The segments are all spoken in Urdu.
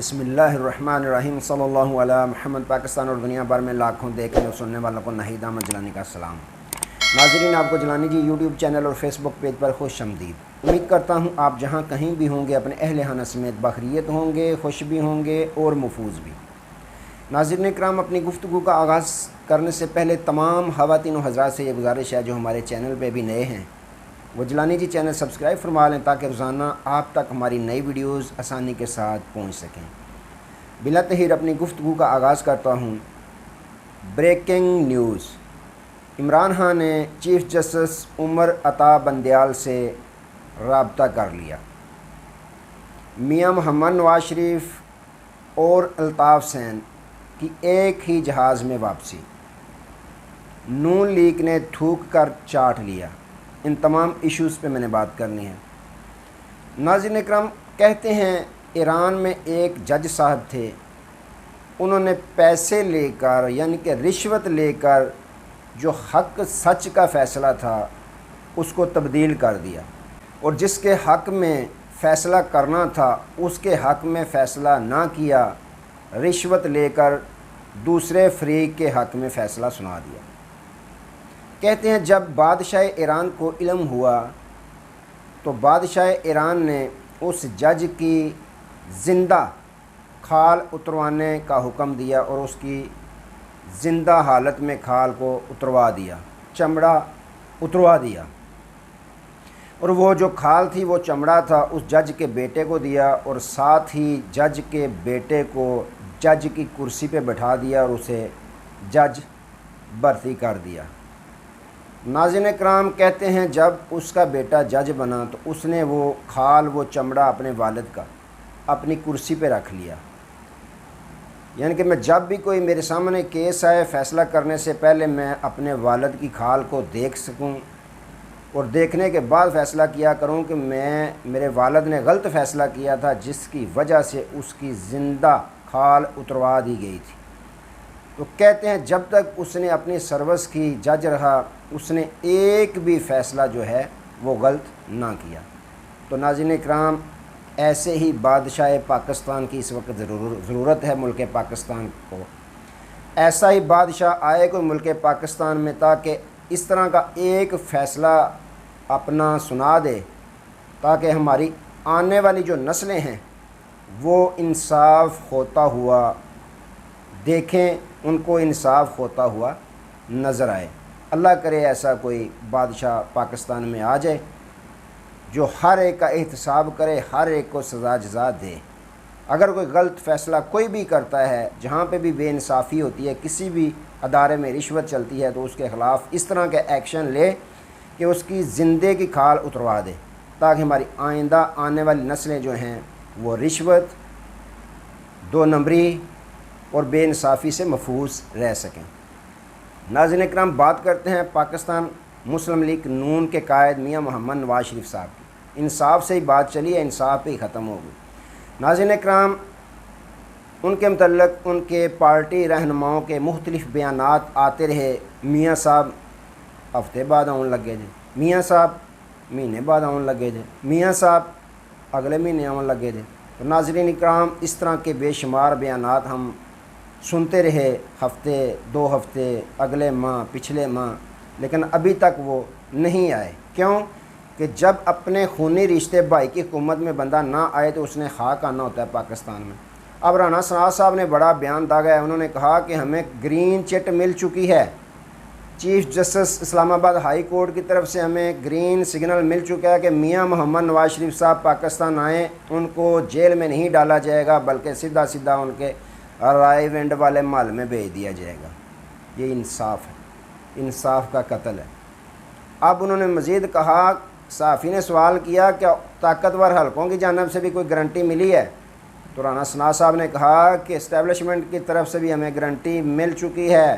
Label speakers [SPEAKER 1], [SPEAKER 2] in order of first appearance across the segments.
[SPEAKER 1] بسم اللہ الرحمن الرحیم صلی اللہ علیہ محمد۔ پاکستان اور دنیا بھر میں لاکھوں دیکھنے اور سننے والوں کو ناہید احمد جیلانی کا سلام۔ ناظرین، آپ کو جیلانی جی یوٹیوب چینل اور فیس بک پیج پر خوش آمدید۔ امید کرتا ہوں آپ جہاں کہیں بھی ہوں گے اپنے اہل خانہ سمیت بخیریت ہوں گے، خوش بھی ہوں گے اور محفوظ بھی۔ ناظرین اکرام، اپنی گفتگو کا آغاز کرنے سے پہلے تمام خواتین و حضرات سے یہ گزارش ہے جو ہمارے چینل پہ بھی نئے ہیں وہ جیلانی جی چینل سبسکرائب فرما لیں تاکہ روزانہ آپ تک ہماری نئی ویڈیوز آسانی کے ساتھ پہنچ سکیں۔ بلا تاخیر اپنی گفتگو کا آغاز کرتا ہوں۔ بریکنگ نیوز: عمران خان نے چیف جسٹس عمر عطا بندیال سے رابطہ کر لیا۔ میاں محمد نواز شریف اور الطاف حسین کی ایک ہی جہاز میں واپسی۔ نون لیگ نے تھوک کر چاٹ لیا۔ ان تمام ایشوز پہ میں نے بات کرنی ہے۔ ناظرین اکرام، کہتے ہیں ایران میں ایک جج صاحب تھے، انہوں نے پیسے لے کر یعنی کہ رشوت لے کر جو حق سچ کا فیصلہ تھا اس کو تبدیل کر دیا، اور جس کے حق میں فیصلہ کرنا تھا اس کے حق میں فیصلہ نہ کیا، رشوت لے کر دوسرے فریق کے حق میں فیصلہ سنا دیا۔ کہتے ہیں جب بادشاہ ایران کو علم ہوا تو بادشاہ ایران نے اس جج کی زندہ کھال اتروانے کا حکم دیا اور اس کی زندہ حالت میں کھال کو اتروا دیا، چمڑا اتروا دیا، اور وہ جو کھال تھی وہ چمڑا تھا اس جج کے بیٹے کو دیا، اور ساتھ ہی جج کے بیٹے کو جج کی کرسی پہ بٹھا دیا اور اسے جج بھرتی کر دیا۔ ناظرین اکرام، کہتے ہیں جب اس کا بیٹا جج بنا تو اس نے وہ کھال وہ چمڑا اپنے والد کا اپنی کرسی پہ رکھ لیا، یعنی کہ میں جب بھی کوئی میرے سامنے کیس آئے فیصلہ کرنے سے پہلے میں اپنے والد کی کھال کو دیکھ سکوں اور دیکھنے کے بعد فیصلہ کیا کروں کہ میرے والد نے غلط فیصلہ کیا تھا جس کی وجہ سے اس کی زندہ کھال اتروا دی گئی تھی۔ تو کہتے ہیں جب تک اس نے اپنی سروس کی جج رہا اس نے ایک بھی فیصلہ جو ہے وہ غلط نہ کیا۔ تو ناظرین اکرام، ایسے ہی بادشاہ پاکستان کی اس وقت ضرورت ہے ملک پاکستان کو۔ ایسا ہی بادشاہ آئے کوئی ملک پاکستان میں تاکہ اس طرح کا ایک فیصلہ اپنا سنا دے تاکہ ہماری آنے والی جو نسلیں ہیں وہ انصاف ہوتا ہوا دیکھیں، ان کو انصاف ہوتا ہوا نظر آئے۔ اللہ کرے ایسا کوئی بادشاہ پاکستان میں آ جائے جو ہر ایک کا احتساب کرے، ہر ایک کو سزا جزا دے۔ اگر کوئی غلط فیصلہ کوئی بھی کرتا ہے، جہاں پہ بھی بے انصافی ہوتی ہے، کسی بھی ادارے میں رشوت چلتی ہے تو اس کے خلاف اس طرح کے ایکشن لے کہ اس کی زندے کی کھال اتروا دے تاکہ ہماری آئندہ آنے والی نسلیں جو ہیں وہ رشوت، دو نمبری اور بے انصافی سے محفوظ رہ سکیں۔ ناظرین اکرام، بات کرتے ہیں پاکستان مسلم لیگ نون کے قائد میاں محمد نواز شریف صاحب کی۔ انصاف سے ہی بات چلی ہے، انصاف پہ ہی ختم ہوگی۔ ناظرین اکرام، ان کے متعلق ان کے پارٹی رہنماؤں کے مختلف بیانات آتے رہے۔ میاں صاحب ہفتے بعد آن لگے جے، میاں صاحب مہینے بعد آن لگے جے، میاں صاحب اگلے مہینے آن لگے جے۔ تو ناظرین اکرام، اس طرح کے بے شمار بیانات ہم سنتے رہے، ہفتے، 2 ہفتے، اگلے ماہ، پچھلے ماہ، لیکن ابھی تک وہ نہیں آئے۔ کیوں کہ جب اپنے خونی رشتے بھائی کی حکومت میں بندہ نہ آئے تو اس نے خاک آنا ہوتا ہے پاکستان میں۔ اب رانا ثناء صاحب نے بڑا بیان داغا ہے، انہوں نے کہا کہ ہمیں گرین چٹ مل چکی ہے، چیف جسٹس اسلام آباد ہائی کورٹ کی طرف سے ہمیں گرین سگنل مل چکا ہے کہ میاں محمد نواز شریف صاحب پاکستان آئیں، ان کو جیل میں نہیں ڈالا جائے گا بلکہ سیدھا سیدھا ان کے رائے ونڈ والے محل میں بھیج دیا جائے گا۔ یہ انصاف ہے، انصاف کا قتل ہے۔ اب انہوں نے مزید کہا، صحافی نے سوال کیا کیا طاقتور حلقوں کی جانب سے بھی کوئی گارنٹی ملی ہے؟ تو رانا ثناء صاحب نے کہا کہ اسٹیبلشمنٹ کی طرف سے بھی ہمیں گارنٹی مل چکی ہے،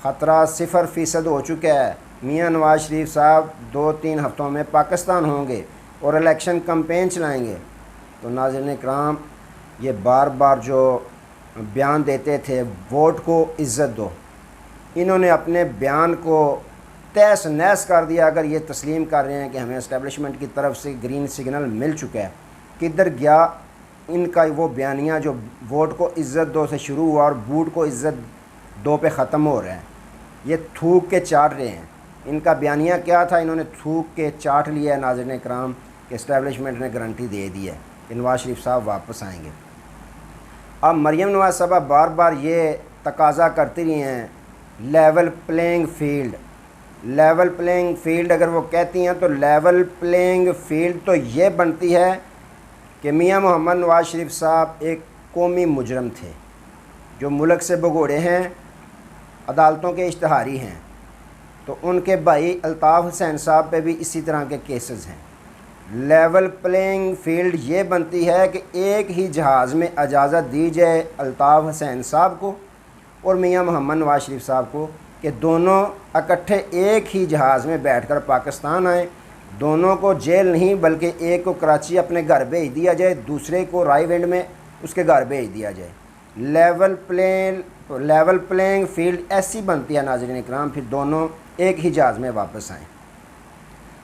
[SPEAKER 1] خطرہ 0% ہو چکا ہے، میاں نواز شریف صاحب 2-3 ہفتوں میں پاکستان ہوں گے اور الیکشن کمپین چلائیں گے۔ تو ناظرین اکرام، یہ بار بار جو بیان دیتے تھے ووٹ کو عزت دو، انہوں نے اپنے بیان کو تہس نہس کر دیا۔ اگر یہ تسلیم کر رہے ہیں کہ ہمیں اسٹیبلشمنٹ کی طرف سے گرین سگنل مل چکا ہے، کدھر گیا ان کا وہ بیانیہ جو ووٹ کو عزت دو سے شروع ہوا اور بوٹ کو عزت دو پہ ختم ہو رہا ہے، یہ تھوک کے چاٹ رہے ہیں۔ ان کا بیانیہ کیا تھا؟ انہوں نے تھوک کے چاٹ لیا ہے ناظرین کرام کہ اسٹیبلشمنٹ نے گارنٹی دے دی ہے کہ نواز شریف صاحب واپس آئیں گے۔ اب مریم نواز صاحبہ بار بار یہ تقاضا کرتی رہی ہیں level playing field, level playing field اگر وہ کہتی ہیں تو لیول پلینگ فیلڈ تو یہ بنتی ہے کہ میاں محمد نواز شریف صاحب ایک قومی مجرم تھے جو ملک سے بھگوڑے ہیں، عدالتوں کے اشتہاری ہیں، تو ان کے بھائی الطاف حسین صاحب پہ بھی اسی طرح کے کیسز ہیں۔ لیول پلینگ فیلڈ یہ بنتی ہے کہ ایک ہی جہاز میں اجازت دی جائے الطاف حسین صاحب کو اور میاں محمد نواز شریف صاحب کو کہ دونوں اکٹھے ایک ہی جہاز میں بیٹھ کر پاکستان آئیں، دونوں کو جیل نہیں بلکہ ایک کو کراچی اپنے گھر بھیج دیا جائے، دوسرے کو رائے ونڈ میں اس کے گھر بھیج دیا جائے۔ لیول پلینگ فیلڈ ایسی بنتی ہے ناظرین اکرام، پھر دونوں ایک ہی جہاز میں واپس آئیں۔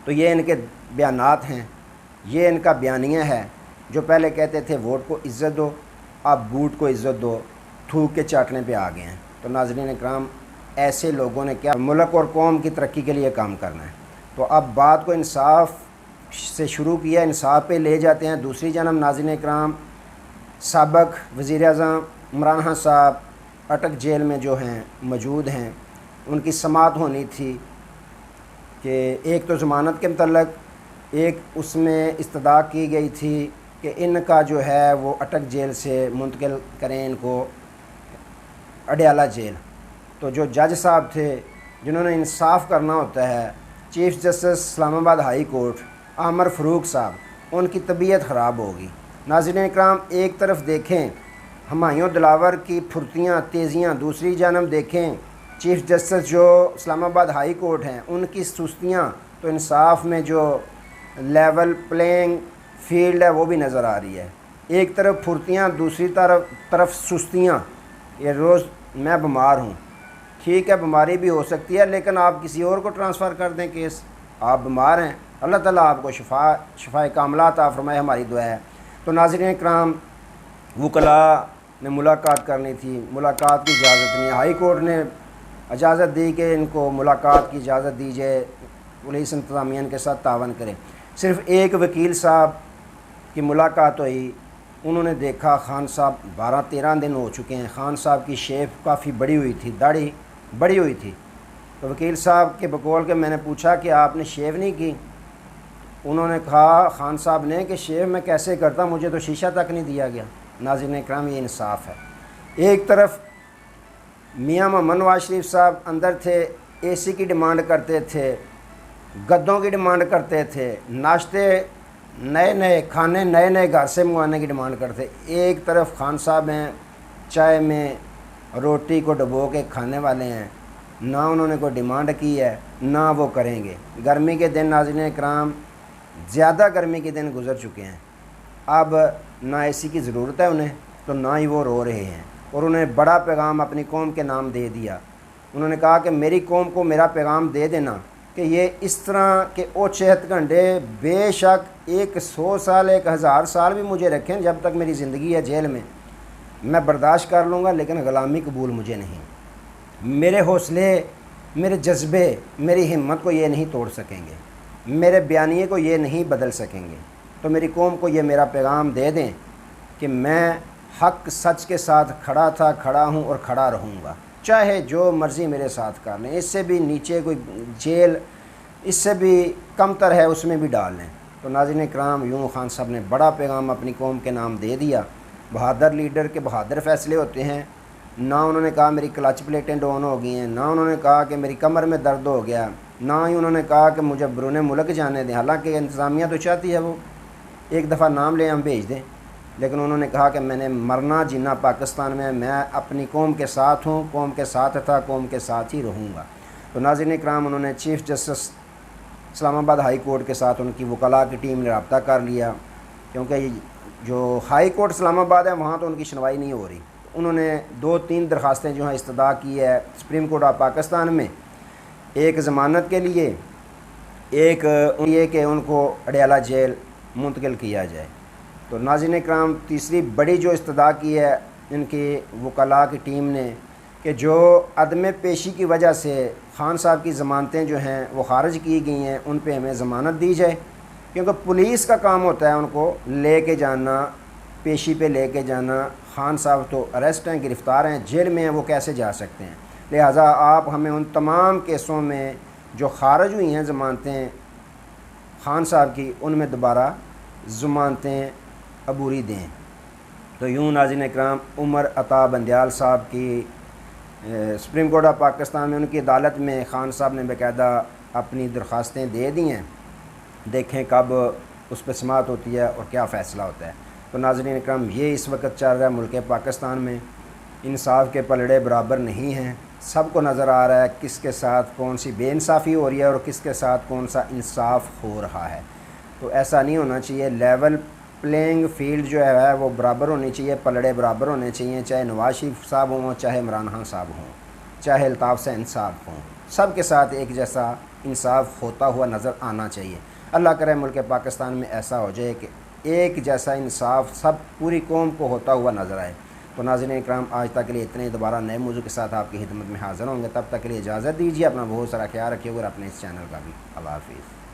[SPEAKER 1] تو یہ ان کے بیانات ہیں، یہ ان کا بیانیہ ہے۔ جو پہلے کہتے تھے ووٹ کو عزت دو، اب بوٹ کو عزت دو، تھوک کے چاٹنے پہ آ گئے ہیں۔ تو ناظرین اکرام ایسے لوگوں نے کیا ملک اور قوم کی ترقی کے لیے کام کرنا ہے؟ تو اب بات کو انصاف سے شروع کیا، انصاف پہ لے جاتے ہیں۔ دوسری جانب ناظرین اکرام سابق وزیر اعظم عمران خان صاحب اٹک جیل میں جو ہیں موجود ہیں، ان کی سماعت ہونی تھی کہ ایک تو ضمانت کے متعلق، ایک اس میں استدعا کی گئی تھی کہ ان کا جو ہے وہ اٹک جیل سے منتقل کریں ان کو اڈیالہ جیل۔ تو جو جج صاحب تھے جنہوں نے انصاف کرنا ہوتا ہے، چیف جسٹس اسلام آباد ہائی کورٹ عامر فاروق صاحب، ان کی طبیعت خراب ہوگی۔ ناظرین اکرام ایک طرف دیکھیں ہمایوں دلاور کی پھرتیاں تیزیاں، دوسری جانب دیکھیں چیف جسٹس جو اسلام آباد ہائی کورٹ ہیں ان کی سستیاں، تو انصاف میں جو لیول پلینگ فیلڈ ہے وہ بھی نظر آ رہی ہے۔ ایک طرف پھرتیاں، دوسری طرف سستیاں۔ یہ روز میں بیمار ہوں، ٹھیک ہے بیماری بھی ہو سکتی ہے لیکن آپ کسی اور کو ٹرانسفر کر دیں کیس، آپ بیمار ہیں، اللہ تعالیٰ آپ کو شفا کاملہ عطا فرمائے، ہماری دعا ہے۔ تو ناظرین اکرام وکلاء نے ملاقات کرنی تھی، ملاقات کی اجازت نہیں ہے، ہائی کورٹ نے اجازت دی کہ ان کو ملاقات کی اجازت دی جائے، پولیس انتظامیہ کے ساتھ تعاون کرے۔ صرف ایک وکیل صاحب کی ملاقات ہوئی، انہوں نے دیکھا خان صاحب 12-13 دن ہو چکے ہیں، خان صاحب کی شیپ کافی بڑی ہوئی تھی، داڑھی بڑی ہوئی تھی۔ تو وکیل صاحب کے بقول کے میں نے پوچھا کہ آپ نے شیو نہیں کی؟ انہوں نے کہا خان صاحب نے کہ شیو میں کیسے کرتا، مجھے تو شیشہ تک نہیں دیا گیا۔ ناظرین اکرام یہ انصاف ہے۔ ایک طرف میاں محمد نواز شریف صاحب اندر تھے، اے سی کی ڈیمانڈ کرتے تھے، گدوں کی ڈیمانڈ کرتے تھے، ناشتے نئے کھانے نئے گھر سے منگوانے کی ڈیمانڈ کرتے۔ ایک طرف خان صاحب ہیں چائے میں روٹی کو ڈبو کے کھانے والے ہیں، نہ انہوں نے کوئی ڈیمانڈ کی ہے نہ وہ کریں گے۔ گرمی کے دن ناظرین اکرام زیادہ گرمی کے دن گزر چکے ہیں، اب نہ اے سی کی ضرورت ہے انہیں، تو نہ ہی وہ رو رہے ہیں، اور انہیں بڑا پیغام اپنی قوم کے نام دے دیا۔ انہوں نے کہا کہ میری قوم کو میرا پیغام دے دینا کہ یہ اس طرح کے اوچھے ہتھ کنڈے بے شک 100 سال 1000 سال بھی مجھے رکھیں، جب تک میری زندگی ہے جیل میں برداشت کر لوں گا، لیکن غلامی قبول مجھے نہیں۔ میرے حوصلے، میرے جذبے، میری ہمت کو یہ نہیں توڑ سکیں گے، میرے بیانیے کو یہ نہیں بدل سکیں گے۔ تو میری قوم کو یہ میرا پیغام دے دیں کہ میں حق سچ کے ساتھ کھڑا تھا، کھڑا ہوں اور کھڑا رہوں گا، چاہے جو مرضی میرے ساتھ کر لیں، اس سے بھی نیچے کوئی جیل اس سے بھی کم تر ہے اس میں بھی ڈال لیں۔ تو ناظرین اکرام یوں خان صاحب نے بڑا پیغام اپنی قوم کے نام دے دیا۔ بہادر لیڈر کے بہادر فیصلے ہوتے ہیں۔ نہ انہوں نے کہا میری کلچ پلیٹیں ڈاؤن ہو گئی ہیں، نہ انہوں نے کہا کہ میری کمر میں درد ہو گیا، نہ ہی انہوں نے کہا کہ مجھے بیرون ملک جانے دیں، حالانکہ انتظامیہ تو چاہتی ہے وہ ایک دفعہ نام لیں ہم بھیج دیں، لیکن انہوں نے کہا کہ میں نے مرنا جینا پاکستان میں اپنی قوم کے ساتھ ہوں، قوم کے ساتھ تھا، قوم کے ساتھ ہی رہوں گا۔ تو ناظرین اکرام انہوں نے چیف جسٹس اسلام آباد ہائی کورٹ کے ساتھ ان کی وکلاء کی ٹیم نے رابطہ کر لیا، کیونکہ جو ہائی کورٹ اسلام آباد ہے وہاں تو ان کی سنوائی نہیں ہو رہی۔ انہوں نے 2-3 درخواستیں جو ہیں استدعا کی ہے سپریم کورٹ آف پاکستان میں، ایک ضمانت کے لیے، ایک یہ کہ ان کو اڈیالہ جیل منتقل کیا جائے۔ تو ناظرین اکرام تیسری بڑی جو استدعا کی ہے ان کی وکلاء کی ٹیم نے کہ جو عدم پیشی کی وجہ سے خان صاحب کی ضمانتیں جو ہیں وہ خارج کی گئی ہیں ان پہ ہمیں ضمانت دی جائے، کیونکہ پولیس کا کام ہوتا ہے ان کو لے کے جانا، پیشی پہ لے کے جانا۔ خان صاحب تو اریسٹ ہیں، گرفتار ہیں، جیل میں ہیں، وہ کیسے جا سکتے ہیں؟ لہٰذا آپ ہمیں ان تمام کیسوں میں جو خارج ہوئی ہیں ضمانتیں خان صاحب کی، ان میں دوبارہ ضمانتیں عبوری دیں۔ تو یوں ناظرین اکرام عمر عطا بندیال صاحب کی سپریم کورٹ آف پاکستان میں ان کی عدالت میں خان صاحب نے باقاعدہ اپنی درخواستیں دے دی ہیں، دیکھیں کب اس پہ سماعت ہوتی ہے اور کیا فیصلہ ہوتا ہے۔ تو ناظرین اکرام یہ اس وقت چل رہا ہے ملک پاکستان میں، انصاف کے پلڑے برابر نہیں ہیں، سب کو نظر آ رہا ہے کس کے ساتھ کون سی بے انصافی ہو رہی ہے اور کس کے ساتھ کون سا انصاف ہو رہا ہے۔ تو ایسا نہیں ہونا چاہیے، لیول پلینگ فیلڈ جو ہے وہ برابر ہونی چاہیے، پلڑے برابر ہونے چاہیے، چاہے نواز شریف صاحب ہوں، چاہے عمران خان صاحب ہوں، چاہے الطاف حسین صاحب ہوں، سب کے ساتھ ایک جیسا انصاف ہوتا ہوا نظر آنا چاہیے۔ اللہ کرے ملک پاکستان میں ایسا ہو جائے کہ ایک جیسا انصاف سب پوری قوم کو ہوتا ہوا نظر آئے۔ تو ناظرین اکرام آج تک کے لیے اتنے، دوبارہ نئے موضوع کے ساتھ آپ کی خدمت میں حاضر ہوں گے، تب تک کے لیے اجازت دیجیے، اپنا بہت سارا خیال رکھیے اور اپنے اس چینل کا بھی۔ اللہ حافظ۔